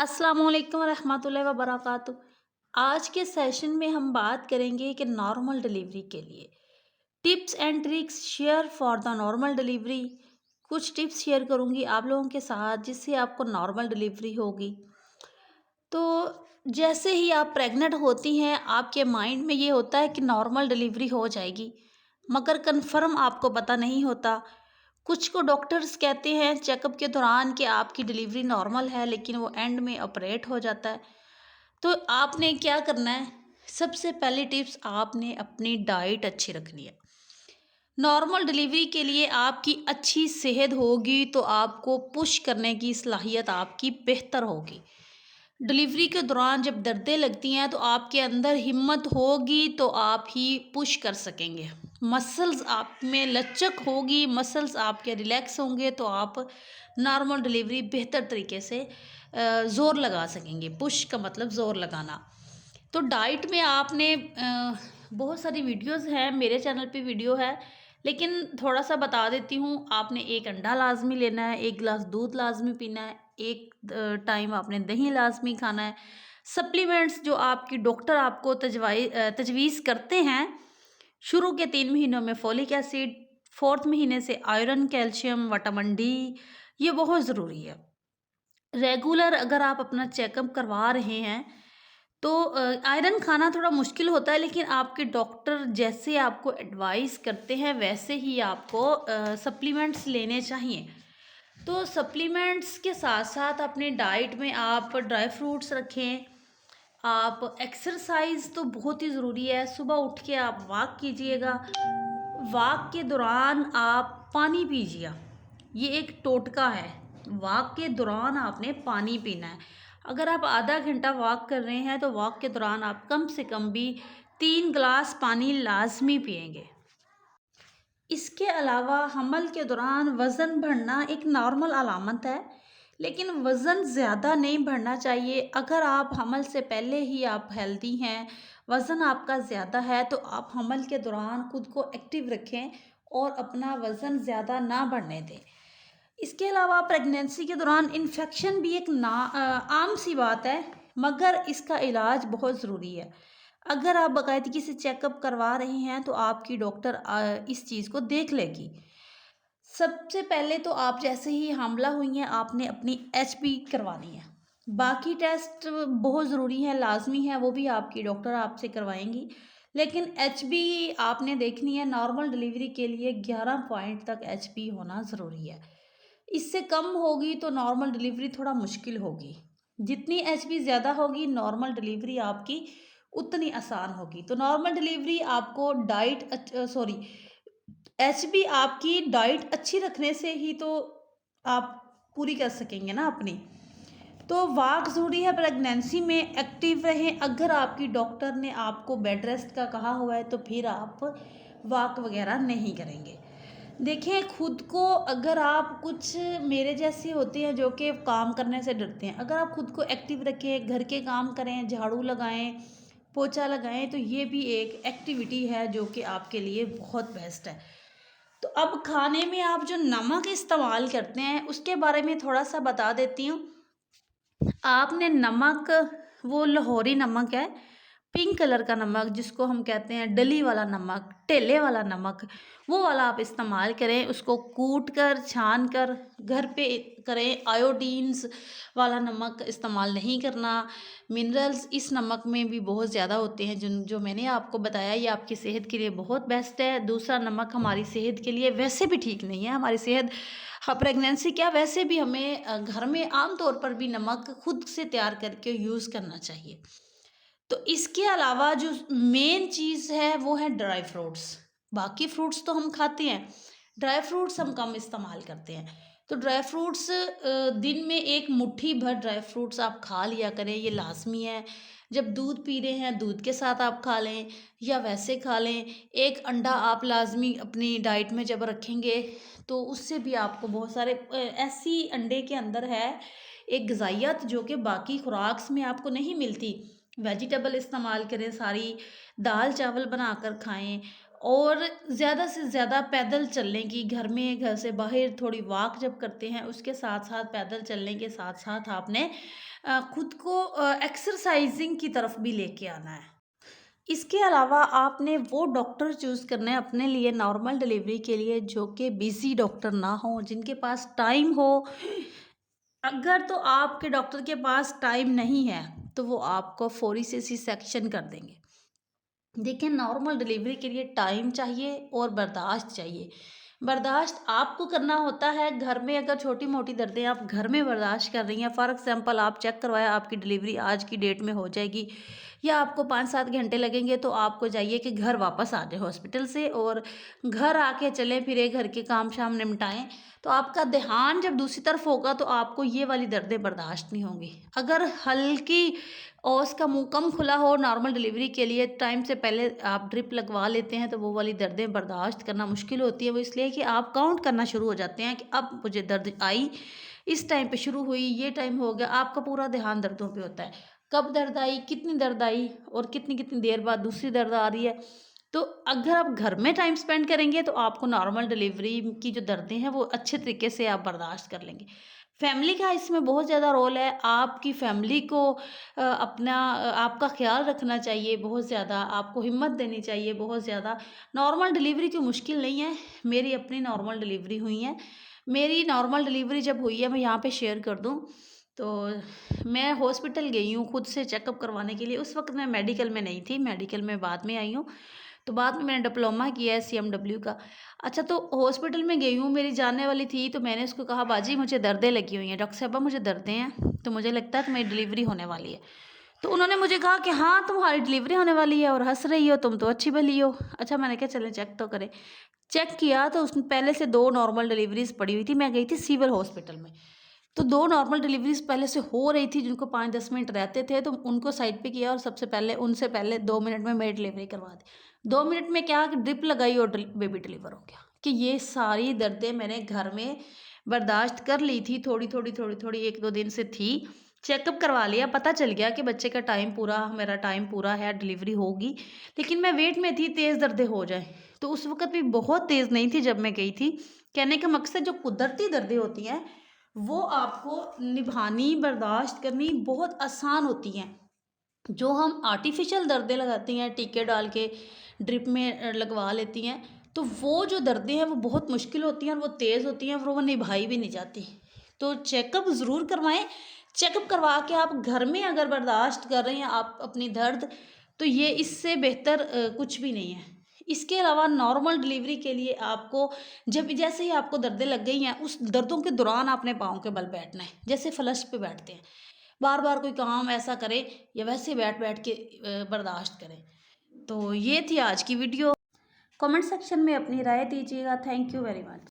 अस्सलाम वालेकुम रहमतुल्लाहि व बरकातहू। आज के सेशन में हम बात करेंगे कि नॉर्मल डिलीवरी के लिए tips and tricks share for the normal delivery. कुछ टिप्स शेयर करूंगी आप लोगों के साथ जिससे आपको नॉर्मल डिलीवरी होगी। तो जैसे ही आप प्रेग्नेंट होती हैं आपके माइंड में ये होता है कि नॉर्मल डिलीवरी हो जाएगी, मगर कन्फर्म आपको पता नहीं होता। कुछ को डॉक्टर्स कहते हैं चेकअप के दौरान कि आपकी डिलीवरी नॉर्मल है, लेकिन वो एंड में ऑपरेट हो जाता है। तो आपने क्या करना है? सबसे पहली टिप्स, आपने अपनी डाइट अच्छी रखनी है। नॉर्मल डिलीवरी के लिए आपकी अच्छी सेहत होगी तो आपको पुश करने की सलाहियत आपकी बेहतर होगी। डिलीवरी के दौरान जब दर्दें लगती हैं तो आपके अंदर हिम्मत होगी तो आप ही पुश कर सकेंगे। मसल्स आप में लचक होगी, मसल्स आपके रिलैक्स होंगे तो आप नॉर्मल डिलीवरी बेहतर तरीके से ज़ोर लगा सकेंगे। पुश का मतलब ज़ोर लगाना। तो डाइट में आपने बहुत सारी वीडियोस हैं, मेरे चैनल पे वीडियो है, लेकिन थोड़ा सा बता देती हूँ। आपने एक अंडा लाजमी लेना है, एक गिलास दूध लाजमी पीना है, एक टाइम आपने दही लाजमी खाना है। सप्लीमेंट्स जो आपकी डॉक्टर आपको तजवीज़ करते हैं, शुरू के 3 महीनों में फॉलिक एसिड, फोर्थ महीने से आयरन, कैल्शियम, विटामिन डी, ये बहुत ज़रूरी है। रेगुलर अगर आप अपना चेकअप करवा रहे हैं तो आयरन खाना थोड़ा मुश्किल होता है, लेकिन आपके डॉक्टर जैसे आपको एडवाइस करते हैं वैसे ही आपको सप्लीमेंट्स लेने चाहिए। तो सप्लीमेंट्स के साथ साथ अपने डाइट में आप ड्राई फ्रूट्स रखें। आप एक्सरसाइज तो बहुत ही ज़रूरी है। सुबह उठ के आप वॉक कीजिएगा। वॉक के दौरान आप पानी पीजिए। ये एक टोटका है। वॉक के दौरान आपने पानी पीना है। अगर आप आधा घंटा वॉक कर रहे हैं तो वॉक के दौरान आप कम से कम भी 3 गिलास पानी लाजमी पिएंगे। इसके अलावा हमल के दौरान वज़न बढ़ना एक नॉर्मल अलामत है, लेकिन वज़न ज़्यादा नहीं बढ़ना चाहिए। अगर आप हमल से पहले ही आप हेल्दी हैं, वज़न आपका ज़्यादा है, तो आप हमल के दौरान खुद को एक्टिव रखें और अपना वज़न ज़्यादा ना बढ़ने दें। इसके अलावा प्रेगनेंसी के दौरान इन्फेक्शन भी एक आम सी बात है, मगर इसका इलाज बहुत ज़रूरी है। अगर आप बाकायदगी से चेकअप करवा रहे हैं तो आपकी डॉक्टर इस चीज़ को देख लेगी। सबसे पहले तो आप जैसे ही हामला हुई हैं आपने अपनी एचबी करवानी है। बाकी टेस्ट बहुत ज़रूरी है, लाजमी है, वो भी आपकी डॉक्टर आपसे करवाएंगी, लेकिन एचबी आपने देखनी है। नॉर्मल डिलीवरी के लिए 11 पॉइंट तक एचबी होना ज़रूरी है। इससे कम होगी तो नॉर्मल डिलीवरी थोड़ा मुश्किल होगी। जितनी एचबी ज़्यादा होगी नॉर्मल डिलीवरी आपकी उतनी आसान होगी। तो नॉर्मल डिलीवरी आपको एचबी आपकी डाइट अच्छी रखने से ही तो आप पूरी कर सकेंगे ना अपनी। तो वॉक ज़रूरी है प्रेगनेंसी में, एक्टिव रहें। अगर आपकी डॉक्टर ने आपको बेड रेस्ट का कहा हुआ है तो फिर आप वॉक वगैरह नहीं करेंगे। देखिए खुद को, अगर आप कुछ मेरे जैसे होते हैं जो कि काम करने से डरते हैं, अगर आप खुद को एक्टिव रखें, घर के काम करें, झाड़ू लगाएं, पोछा लगाएं, तो ये भी एक एक्टिविटी है जो कि आपके लिए बहुत बेस्ट है। तो अब खाने में आप जो नमक इस्तेमाल करते हैं उसके बारे में थोड़ा सा बता देती हूँ। आपने नमक, वो लाहौरी नमक है, पिंक कलर का नमक जिसको हम कहते हैं डली वाला नमक, टेले वाला नमक, वो वाला आप इस्तेमाल करें। उसको कूट कर छान कर घर पे करें। आयोडीन्स वाला नमक इस्तेमाल नहीं करना। मिनरल्स इस नमक में भी बहुत ज़्यादा होते हैं, जिन जो मैंने आपको बताया ये आपकी सेहत के लिए बहुत बेस्ट है। दूसरा नमक हमारी सेहत के लिए वैसे भी ठीक नहीं है। हमारी सेहत, हाँ, प्रेगनेंसी क्या, वैसे भी हमें घर में आम तौर पर भी नमक खुद से तैयार करके यूज़ करना चाहिए। तो इसके अलावा जो मेन चीज़ है वो है ड्राई फ्रूट्स। बाकी फ्रूट्स तो हम खाते हैं, ड्राई फ्रूट्स हम कम इस्तेमाल करते हैं। तो ड्राई फ्रूट्स दिन में एक मुट्ठी भर ड्राई फ्रूट्स आप खा लिया करें, ये लाजमी है। जब दूध पी रहे हैं दूध के साथ आप खा लें या वैसे खा लें। एक अंडा आप लाजमी अपनी डाइट में जब रखेंगे तो उससे भी आपको बहुत सारे ऐसी अंडे के अंदर है एक ग़िज़ाइयत जो कि बाकी खुराक में आपको नहीं मिलती। वेजिटेबल इस्तेमाल करें सारी, दाल चावल बनाकर खाएं, और ज़्यादा से ज़्यादा पैदल चलने की, घर में घर से बाहर थोड़ी वॉक जब करते हैं उसके साथ साथ पैदल चलने के साथ साथ आपने खुद को एक्सरसाइजिंग की तरफ भी लेके आना है। इसके अलावा आपने वो डॉक्टर चूज़ करना है अपने लिए नॉर्मल डिलीवरी के लिए जो कि बिज़ी डॉक्टर ना हो, जिनके पास टाइम हो। अगर तो आपके डॉक्टर के पास टाइम नहीं है, तो वो आपको फ़ौरी से सी सेक्शन कर देंगे। देखिए, नॉर्मल डिलीवरी के लिए टाइम चाहिए और बर्दाश्त चाहिए। बर्दाश्त आपको करना होता है घर में, अगर छोटी-मोटी दर्दें आप घर में बर्दाश्त कर रही हैं, फॉर एग्ज़ाम्पल आप चेक करवाया आपकी डिलीवरी आज की डेट में हो जाएगी या आपको 5-7 घंटे लगेंगे, तो आपको चाहिए कि घर वापस आ जाएँ हॉस्पिटल से और घर आके चलें-फिरें, घर के काम-शाम निपटाएँ। तो आपका ध्यान जब दूसरी तरफ होगा तो आपको ये वाली दर्दें बर्दाश्त नहीं होंगी। अगर हल्की और उसका मुँह कम खुला हो नॉर्मल डिलीवरी के लिए टाइम से पहले आप ड्रिप लगवा लेते हैं, तो वो वाली दर्दें बर्दाश्त करना मुश्किल होती है। वो इसलिए कि आप काउंट करना शुरू हो जाते हैं कि अब मुझे दर्द आई, इस टाइम पे शुरू हुई, ये टाइम हो गया। आपका पूरा ध्यान दर्दों पे होता है। कब दर्द आई, कितनी दर्द आई और कितनी-कितनी देर बाद दूसरी दर्द आ रही है। तो अगर आप घर में टाइम स्पेंड करेंगे तो आपको नॉर्मल डिलीवरी की जो दर्दें हैं वो अच्छे तरीके से आप बर्दाश्त कर लेंगे। फैमिली का इसमें बहुत ज़्यादा रोल है। आपकी फैमिली को आपका ख़्याल रखना चाहिए बहुत ज़्यादा, आपको हिम्मत देनी चाहिए बहुत ज़्यादा। नॉर्मल डिलीवरी कोई मुश्किल नहीं है, मेरी अपनी नॉर्मल डिलीवरी हुई है। मेरी नॉर्मल डिलीवरी जब हुई है मैं यहाँ पे शेयर कर दूँ, तो मैं हॉस्पिटल गई हूँ खुद से चेकअप करवाने के लिए। उस वक़्त मैं मेडिकल में नहीं थी, मेडिकल में बाद में आई हूँ। तो बाद में मैंने डिप्लोमा किया है सीएमडब्ल्यू का। अच्छा, तो हॉस्पिटल में गई हूँ, मेरी जानने वाली थी, तो मैंने उसको कहा बाजी मुझे दर्दें लगी हुई हैं, डॉक्टर साहिबा मुझे दर्दें हैं, तो मुझे लगता है कि मेरी डिलीवरी होने वाली है। तो उन्होंने मुझे कहा कि हाँ, तुम्हारी डिलीवरी होने वाली है और हँस रही हो, तुम तो अच्छी भली हो। अच्छा, मैंने कहा चलें चेक तो करें। चेक किया तो उसमें पहले से 2 नॉर्मल डिलीवरीज़ पड़ी हुई थी, मैं गई थी सिविल हॉस्पिटल में। तो 2 नॉर्मल डिलीवरीज़ पहले से हो रही थी जिनको 5-10 मिनट रहते थे, तो उनको साइड पे किया और सबसे पहले उनसे पहले 2 मिनट में मेरी डिलीवरी करवा दी। 2 मिनट में क्या कि ड्रिप लगाई और बेबी डिलीवर हो गया। कि ये सारी दर्दें मैंने घर में बर्दाश्त कर ली थी, थोड़ी-थोड़ी 1-2 दिन से थी। चेकअप करवा लिया, पता चल गया कि बच्चे का टाइम पूरा, मेरा टाइम पूरा है, डिलीवरी होगी। लेकिन मैं वेट में थी तेज़ दर्दें हो जाएँ, तो उस वक़्त भी बहुत तेज़ नहीं थी जब मैं गई थी। कहने का मकसद जो कुदरती दर्दें होती हैं वो आपको निभानी, बर्दाश्त करनी बहुत आसान होती हैं। जो हम आर्टिफ़िशियल दर्दें लगाती हैं, टीके डाल के ड्रिप में लगवा लेती हैं, तो वो जो दर्दें हैं वो बहुत मुश्किल होती हैं और वो तेज़ होती हैं और वो निभाई भी नहीं जाती। तो चेकअप ज़रूर करवाएँ, चेकअप करवा के आप घर में अगर बर्दाश्त कर रहे हैं आप अपनी दर्द, तो ये इससे बेहतर कुछ भी नहीं है। इसके अलावा नॉर्मल डिलीवरी के लिए आपको जब जैसे ही आपको दर्दें लग गई हैं, उस दर्दों के दौरान आपने पाँव के बल बैठना है, जैसे फलश पे बैठते हैं। बार-बार कोई काम ऐसा करें या वैसे बैठ-बैठ के बर्दाश्त करें। तो ये थी आज की वीडियो। कमेंट सेक्शन में अपनी राय दीजिएगा। Thank you very much.